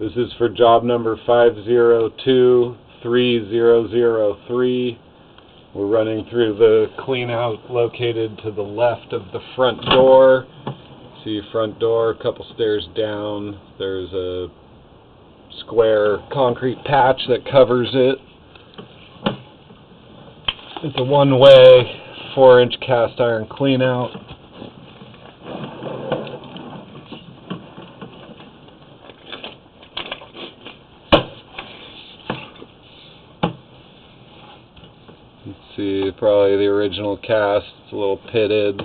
This is for job number 5023003. We're running through the cleanout located to the left of the front door. See front door, a couple stairs down. There's a square concrete patch that covers it. It's a one-way 4-inch cast iron cleanout. See, probably the original cast. It's a little pitted,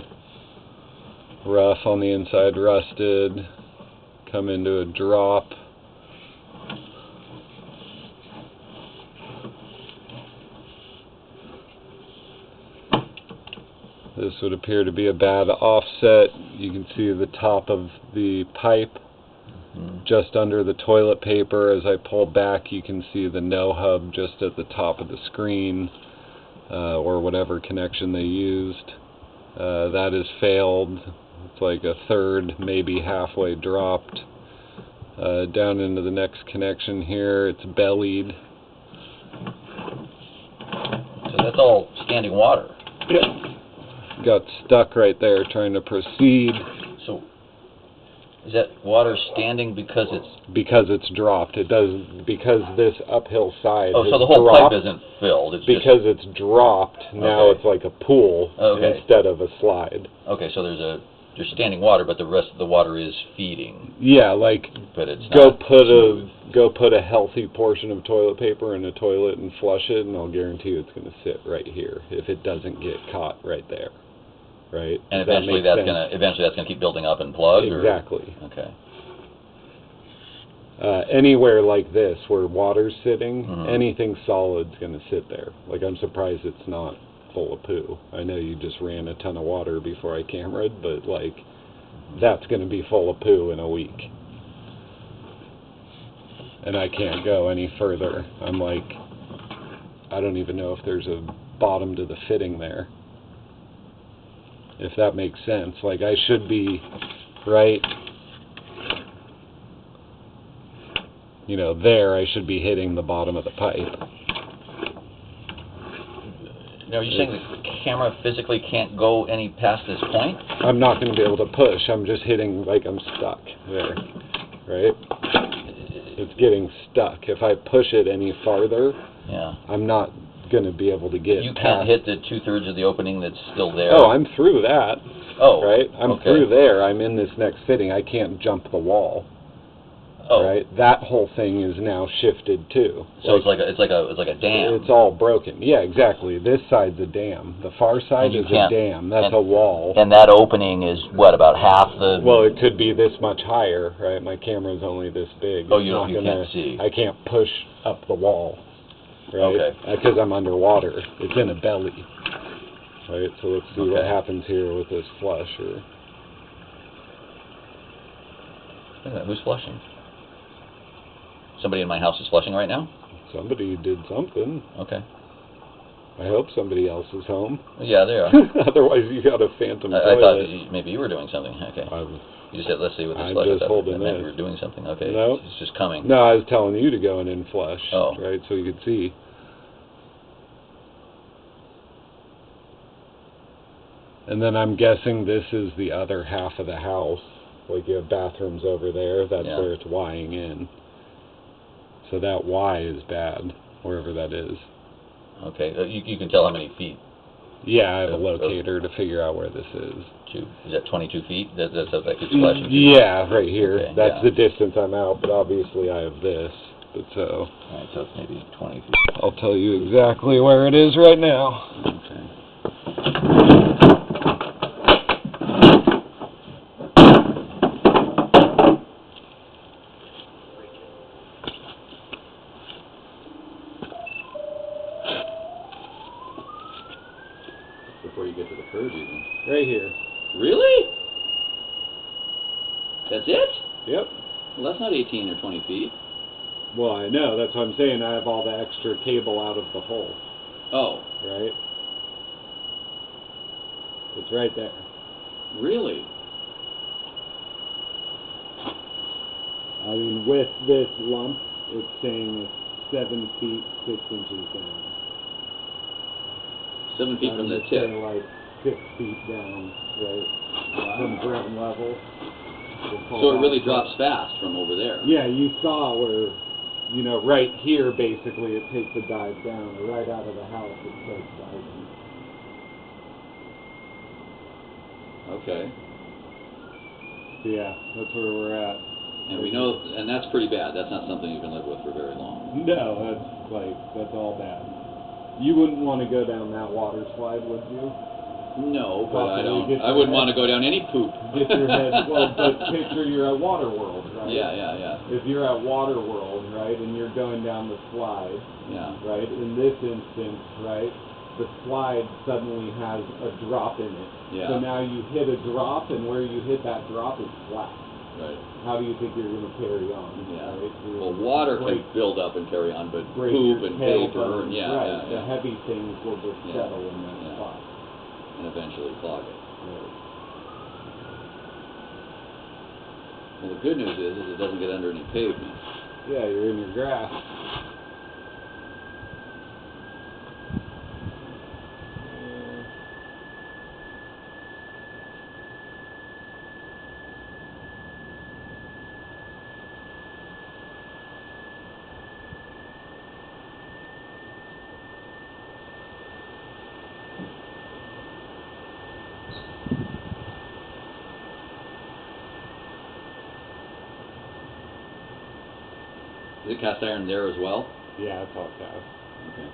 rough on the inside, rusted, come into a drop. This would appear to be a bad offset. You can see the top of the pipe just under the toilet paper. As I pull back, you can see the no hub just at the top of the screen. Or whatever connection they used. That has failed. It's like a third, maybe halfway dropped. Down into the next connection here, it's bellied. So that's all standing water. Yeah. Got stuck right there trying to proceed. So is that water standing because it's... Because it's dropped. It does, because this uphill side Oh, so the whole dropped, pipe isn't filled. It's because it's dropped, now Okay. it's like a pool instead of a slide. Okay, so there's standing water, but the rest of the water is feeding. Yeah, like But it's go not smooth. put a healthy portion of toilet paper in a toilet and flush it, and I'll guarantee you it's going to sit right here if it doesn't get caught right there. Right? And Does that eventually make that's sense? gonna keep building up and plug. Exactly. Or? Okay. Anywhere like this where water's sitting, Mhm. anything solid's going to sit there. Like, I'm surprised it's not full of poo. I know you just ran a ton of water before I cameraed, but like, that's going to be full of poo in a week. And I can't go any further. I'm like, I don't even know if there's a bottom to the fitting there. If that makes sense. Like, I should be right, you know, there. I should be hitting the bottom of the pipe. Now, are you saying the camera physically can't go any past this point? I'm not going to be able to push. I'm just hitting, like, I'm stuck there, right? It's getting stuck. If I push it any farther, Yeah. I'm not going to be able to get You past. can't hit the 2/3 of the opening that's still there? Oh, I'm through that. Oh, right? I'm okay. through there. I'm in this next fitting. I can't jump the wall. Oh. Right? That whole thing is now shifted too. So it's like a dam. It's all broken. Yeah, exactly. This side's a dam. The far side is a dam. That's a wall. And that opening is what, about half the... Well, it could be this much higher, right? My camera's only this big. Oh, It's you not can't gonna- see. I can't push up the wall, right? Okay. Because I'm underwater. It's in a belly. Right, so let's see what Okay. happens here with this flush. Or Who's flushing? Somebody in my house is flushing right now? somebody did something. Okay. I hope somebody else is home. Yeah, they are. Otherwise, you got a phantom I toilet. thought maybe you were doing something. Okay. I'm- You just said, let's see what this I'm flush is. just holding Maybe this. you were doing something. Okay. Nope. It's just coming. No, I was telling you to go in and flush. Oh. Right, so you could see. And then I'm guessing this is the other half of the house. Like, you have bathrooms over there. That's Yeah. where it's Ying in. So that Y is bad, wherever that is. Okay. You can tell how many feet. Yeah, I have a locator to figure out where this is. Is that 22 feet? That's what that keeps flashing to? Yeah, right here. Okay, That's yeah. the distance I'm out, but obviously I have this. But so, Alright, so it's maybe 20 feet. I'll tell you exactly where it is right now. Okay. Before you get to the curb even. Right here. Really? That's it? Yep. Well, that's not 18 or 20 feet. Well, I know. That's what I'm saying. I have all the extra cable out of the hole. Oh, Right? It's right there. really? I mean, with this lump, it's saying 7 feet 6 inches down. 7 feet I from the would tip. say like 6 feet down, right, from ground level. So it really drops fast from over there. Yeah, you saw where, you know, right here, basically, it takes a dive down. Right out of the house, it starts diving. Okay. So yeah, that's where we're at. And we know, and that's pretty bad. That's not something you can live with for very long. No, that's all bad. You wouldn't want to go down that water slide, would you? No, but Possibly I wouldn't want to go down any poop. Get your head, well, but picture you're at Waterworld, right? Yeah. If you're at Waterworld, right, and you're going down the slide, Yeah. right, in this instance, right, the slide suddenly has a drop in it. Yeah. So now you hit a drop, and where you hit that drop is flat. Right. How do you think you're going to carry on? Yeah. Right? Well, water Break- can build up and carry on, but break poop your and tailbone, paper, yeah, right. The yeah. heavy things will just Yeah. settle in that Yeah. spot. And eventually clog it. Right. Well, the good news is it doesn't get under any pavement. Yeah, you're in your grass. Is it cast iron there as well? Yeah, it's all cast. Okay.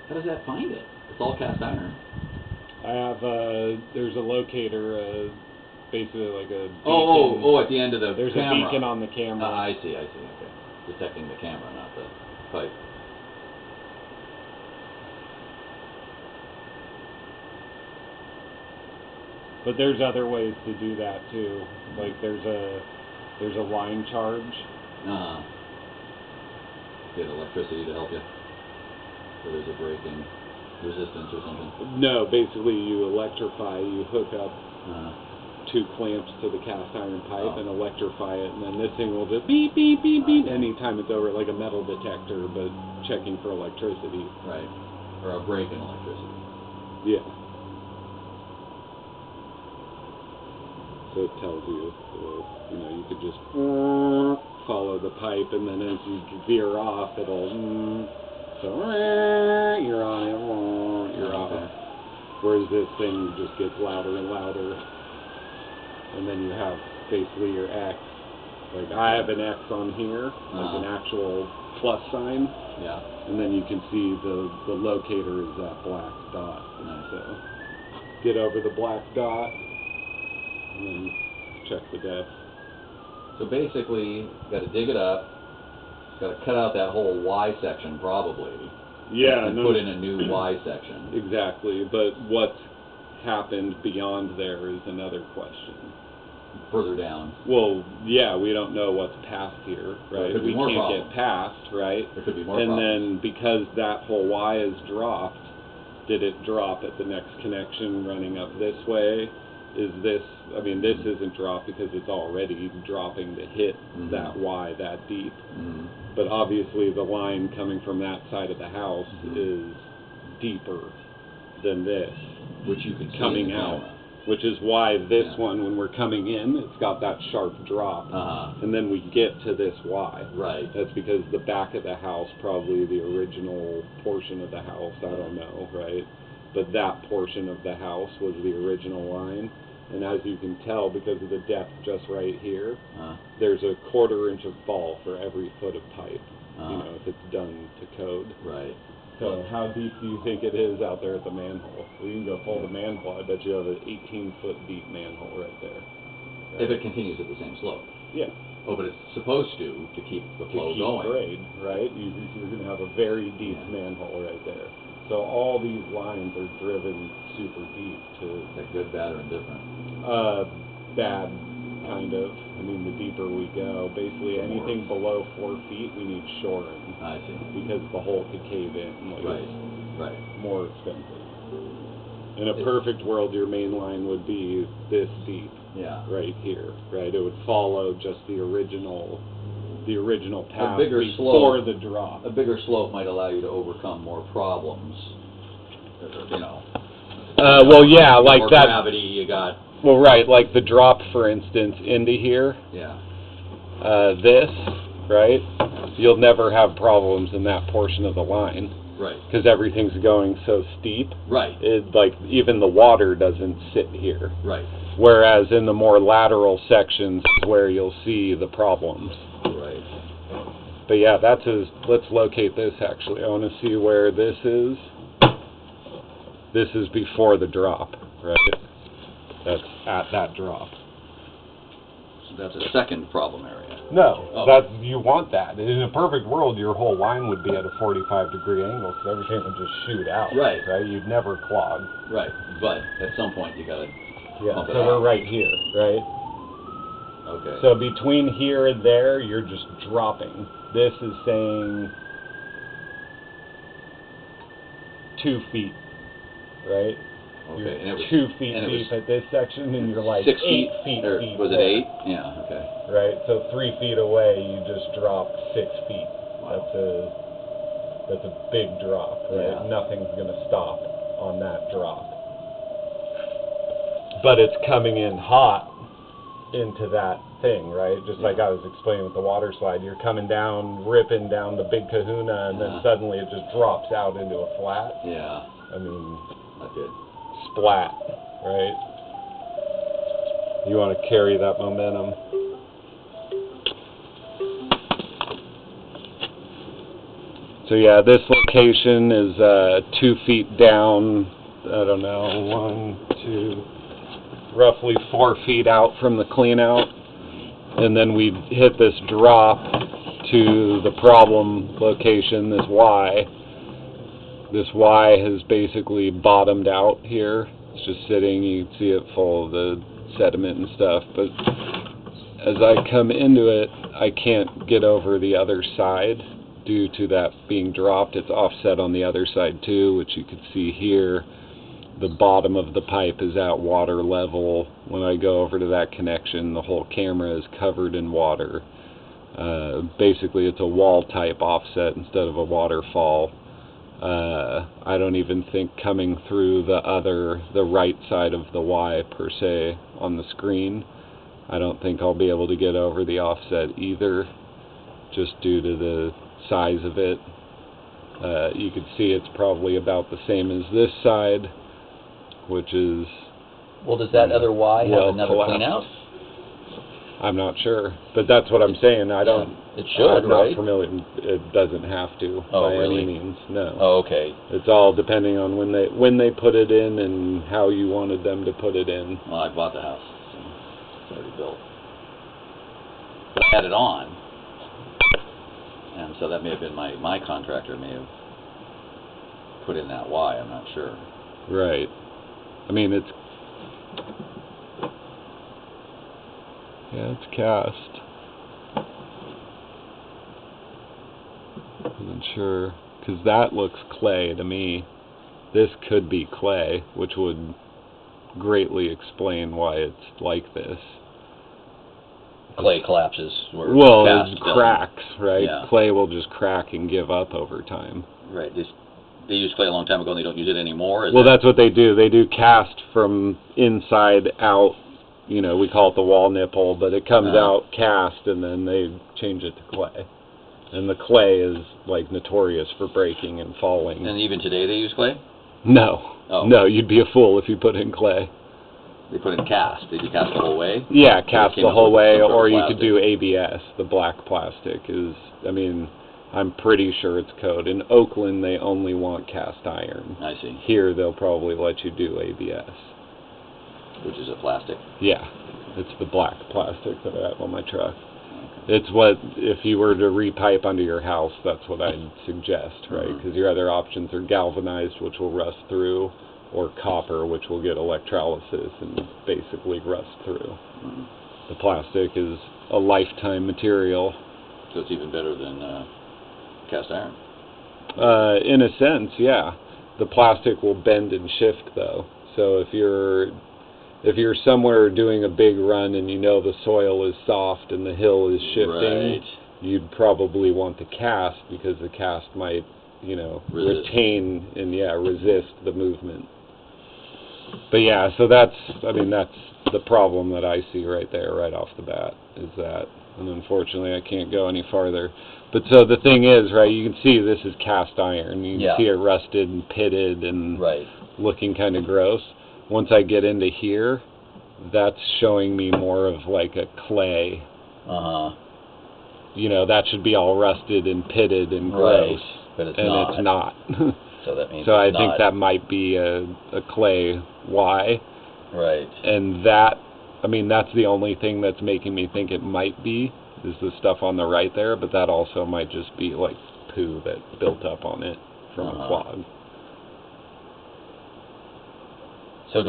How does that find it? It's all cast iron. I have there's a locator, basically like a beacon. Oh, at the end of the There's camera. a beacon on the camera. I see, okay. Detecting the camera, not the pipe. But there's other ways to do that too. Like there's a line charge. Uh-huh. Get electricity to help you. So there's a break-in resistance or something. No, basically you electrify, you hook up Uh-huh. 2 clamps to the cast iron pipe Oh. and electrify it, and then this thing will just beep, beep, beep, beep Okay. anytime it's over, like a metal detector, but checking for electricity. Right. Or a break in electricity. Yeah. So it tells you, you know, you could just follow the pipe, and then as you veer off, it'll, so you're on it, you're off. Okay. Whereas this thing just gets louder and louder, and then you have basically your X. Like I have an X on here, like an actual plus sign, Yeah. and then you can see the locator is that black dot. Nice. So get over the black dot, and then check the depth. So basically, you got to dig it up. Got to cut out that whole Y section, probably. Yeah, And no, put in a new Y section. exactly. But what's happened beyond there is another question. Further down. Well, yeah, we don't know what's past here, There right? could be We more can't problems. get past, right? There could be more And problems. then because that whole Y is dropped, did it drop at the next connection running up this way? Is this, I mean, this isn't dropped because it's already dropping to hit that Y that deep. Mhm. But obviously the line coming from that side of the house is deeper than this Which you can see coming in the out. camera. Which is why this Yeah. one, when we're coming in, it's got that sharp drop. Uh-huh. And then we get to this Y. Right. That's because the back of the house, probably the original portion of the house, I don't know, right? But that portion of the house was the original line. And as you can tell, because of the depth just right here, there's a 1/4 inch of fall for every foot of pipe, you know, if it's done to code. Right. So how deep do you think it is out there at the manhole? We can go pull the manhole. I bet you have an 18-foot deep manhole right there. Right? If it continues at the same slope. Yeah. Oh, but it's supposed to keep the flow to keep going. grade, right? You're going to have a very deep Yeah. manhole right there. So all these lines are driven super deep to Is that good, bad, or indifferent? bad, kind of. I mean, the deeper we go, basically anything below 4 feet, we need shoring I see. because the hole could cave in. Like Right, it's right. more expensive. In a perfect world, your main line would be this deep, Yeah. right here, right? It would follow just the original path bigger before slope. the drop. A bigger slope might allow you to overcome more problems. You know. Well, yeah, like more that. Gravity, you got. Well, right, like the drop, for instance, into here. Yeah. This, right? You'll never have problems in that portion of the line Right. because everything's going so steep. Right. It like even the water doesn't sit here. Right. Whereas in the more lateral sections is where you'll see the problems. Right. But yeah, let's locate this actually. I want to see where this is. This is before the drop, right? That's at that drop. So that's a second problem area. No, Oh. you want that. In a perfect world, your whole line would be at a 45-degree angle, so everything would just shoot out. Right. You'd never clog. Right. But at some point you gotta Yeah. pump it So we're out. right here, right? Okay. So between here and there, you're just dropping. This is saying 2 feet, right? Okay. You're And it was 2 feet and it was deep at this section, and you're like 6 8 feet, feet or deep. was it there, 8? Yeah. Okay. Right. So 3 feet away, you just drop 6 feet. Wow. That's a big drop, right? Yeah. Nothing's gonna stop on that drop. But it's coming in hot into that thing, right? Just like I was explaining with the water slide, you're coming down, ripping down the big kahuna, and then Yeah. suddenly it just drops out into a flat. Yeah. I mean, Not good. splat, right? You want to carry that momentum. So yeah, this location is 2 feet down, I don't know, 1, 2, roughly 4 feet out from the clean out. And then we hit this drop to the problem location, this Y. This Y has basically bottomed out here. It's just sitting, you can see it full of the sediment and stuff. But as I come into it, I can't get over the other side due to that being dropped. It's offset on the other side too, which you can see here. The bottom of the pipe is at water level. When I go over to that connection, the whole camera is covered in water. Basically, it's a wall type offset instead of a waterfall. I don't even think coming through the right side of the Y per se on the screen, I don't think I'll be able to get over the offset either, just due to the size of it. You can see it's probably about the same as this side, which is... Well, does that other Y have well another collapsed. clean out? I'm not sure, but that's what I'm saying. I don't... It should, I'm right? not familiar. It doesn't have to Oh, by really? any means. No. Oh, okay. It's all depending on when they put it in and how you wanted them to put it in. Well, I bought the house, so it's already built. But I had it on, and so that may have been my contractor may have put in that Y. I'm not sure. Right. I mean, it's cast. Wasn't sure, because that looks clay to me. This could be clay, which would greatly explain why it's like this. Clay collapses. Where Well, cast it doesn't. cracks, right? Yeah. Clay will just crack and give up over time. Right. They used clay a long time ago, and they don't use it anymore. Well, that's what they do. They do cast from inside out. You know, we call it the wall nipple, but it comes out cast, and then they change it to clay. And the clay is, like, notorious for breaking and falling. And even today they use clay. No. Oh. No, you'd be a fool if you put in clay. They put in cast. Did you cast the whole way? Yeah, Or it cast came the up whole with way, some sort of or you could plastic? do ABS. The black plastic is, I mean, I'm pretty sure it's code. In Oakland, they only want cast iron. I see. Here, they'll probably let you do ABS. Which is a plastic. Yeah, it's the black plastic that I have on my truck. Okay. It's what, if you were to repipe under your house, that's what I'd suggest, right? Mhm. Because your other options are galvanized, which will rust through, or copper, which will get electrolysis and basically rust through. Mhm. The plastic is a lifetime material. So it's even better than cast iron. In a sense, yeah. The plastic will bend and shift, though. So if you're somewhere doing a big run and you know the soil is soft and the hill is shifting, Right. you'd probably want the cast, because the cast might, Resist. retain and resist the movement. But yeah, so that's the problem that I see right there, right off the bat, is that, and unfortunately I can't go any farther. But so the thing is, right, you can see this is cast iron. You can Yeah. see it rusted and pitted and Right. looking kind of gross. Once I get into here, that's showing me more of like a clay. Uh-huh. That should be all rusted and pitted and Right. gross. But it's and not. it's not. So that means So I it's think not. that might be a clay Y. Right. And that's the only thing that's making me think it might be, is the stuff on the right there, but that also might just be like poo that built up on it from a clog. So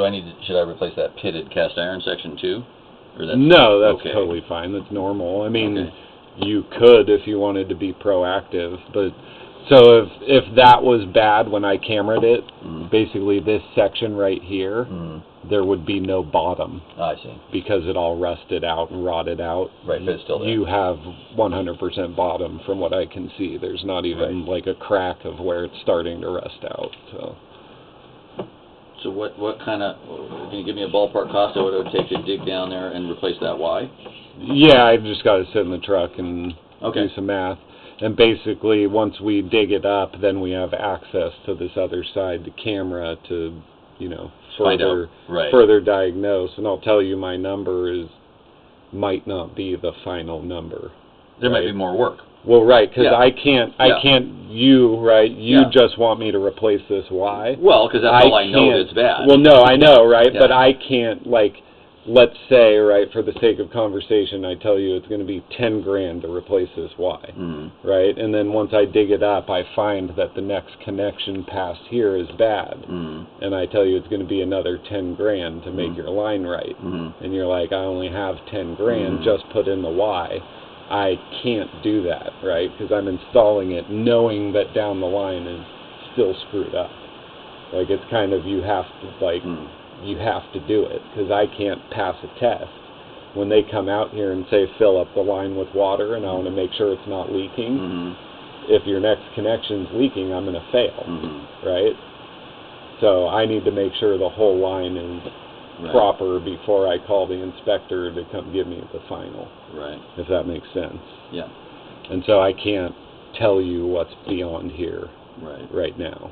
should I replace that Pitted cast iron section too? Or that's No, that's okay. totally fine. That's normal. I mean, Okay. you could if you wanted to be proactive, but so if that was bad when I cameraed it, Mhm. basically this section right here, Mm. there would be no bottom I see. because it all rusted out and rotted out. Right, but it's still there. You have 100% bottom from what I can see. There's not even Right. like a crack of where it's starting to rust out. So what kind of, can you give me a ballpark cost of what it would take to dig down there and replace that Y? Yeah, I just got to sit in the truck and Okay. do some math. And basically, once we dig it up, then we have access to this other side, the camera, to, Find out. further Right. further diagnose. And I'll tell you, my number might not be the final number. There might right? be more work. Well, right, because Yeah. I can't. You Yeah. just want me to replace this Y. Well, because that's all I know can't- that's bad. Well, no, I know, right? Yeah. But I can't, let's say, right, for the sake of conversation, I tell you it's going to be 10 grand to replace this Y, Mhm. right? And then once I dig it up, I find that the next connection past here is bad. Mhm. And I tell you it's going to be another 10 grand to make Mhm. your line right. Mhm. And you're like, I only have 10 grand, Mhm. just put in the Y. I can't do that, right? Because I'm installing it knowing that down the line is still screwed up. Like, it's kind of, you have to do it, because I can't pass a test. When they come out here and say, fill up the line with water, and I want to make sure it's not leaking, Mhm. if your next connection's leaking, I'm going to fail, Mhm. right? So I need to make sure the whole line is Right. proper before I call the inspector to come give me the final, Right. if that makes sense. Yeah. And so I can't tell you what's beyond here Right. right now.